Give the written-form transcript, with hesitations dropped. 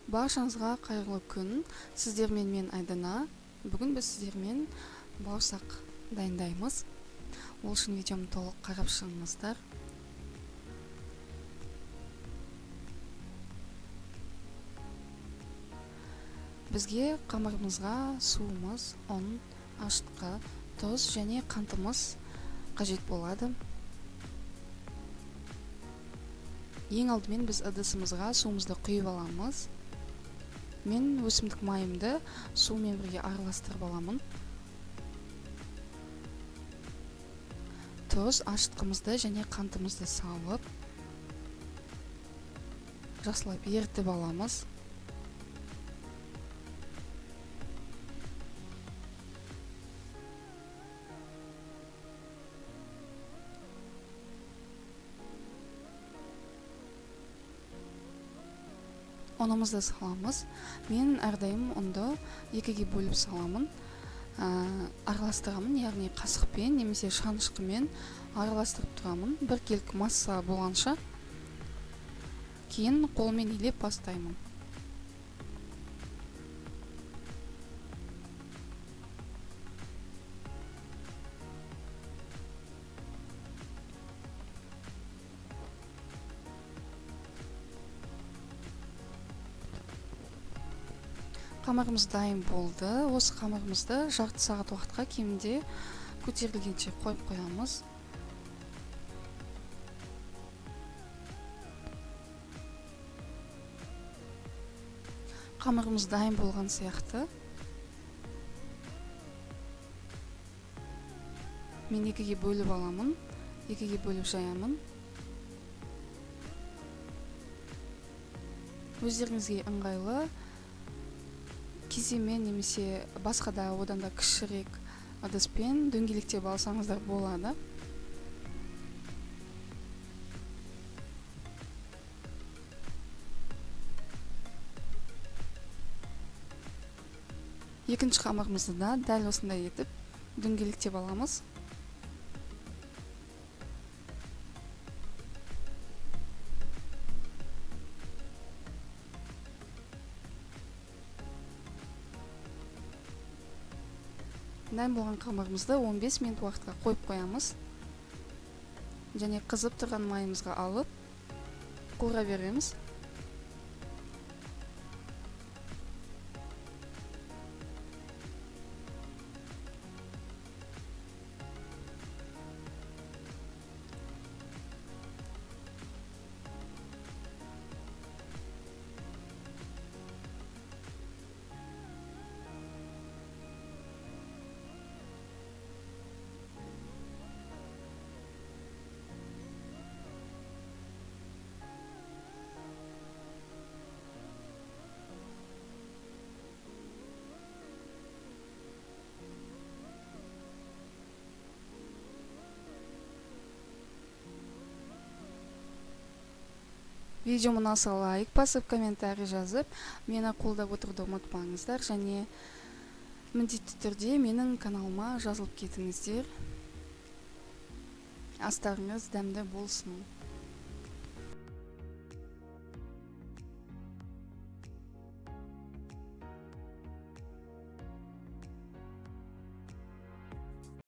Баршаңызға қайырлы күн. Сіздермен мен Айдана. Бүгін біз сіздермен бауырсақ дайындаймыз. Ол үшін видеомды толық қарап шығыңыздар. Бізге қамырымызға суымыз, ұн, ашытқы, тұз және қантымыз қажет болады. Ең алдымен біз ыдысымызға суымызды құйып аламыз. Мен өсімдік майымды сумен бірге араластырып аламын. Тұз, ашытқымызды және қантымызды салып, жақсылап ерітіп аламыз. Ұнымызды саламыз. Мен әрдайым ұнды екіге бөліп саламын. Араластырамын, яғни қасықпен немесе шанышқымен араластырып тұрамын. Бір келік масса болғанша кейін қолмен илеп бастаймын. Қамырымыз дайын болды. Осы қамырымызды жарты сағат уақытқа кемінде көтерілгенше қойып қоямыз. Қамырымыз дайын болған сияқты. Мен екіге бөліп аламын, екіге бөліп жаямын. Өздеріңізге ыңғайлы кеземен немесе басқа да одан да кішірек ыдыспен дөңгелектеп алсаңыздар болады. Екінші қамырымызды да дәл осындай етіп дөңгелектеп аламыз. Дайын болған қамырымызды 15 минут уақытқа қойып қоямыз. Және қызып тұрған майымызға алып, қуыра береміз. Видеоны ұнаса лайк басып, комментарий жазып, мені қолдап отыруды ұмытпаңыздар, және міндетті түрде менің каналыма жазылып кетіңіздер. Астарыңыз дәмді болсын.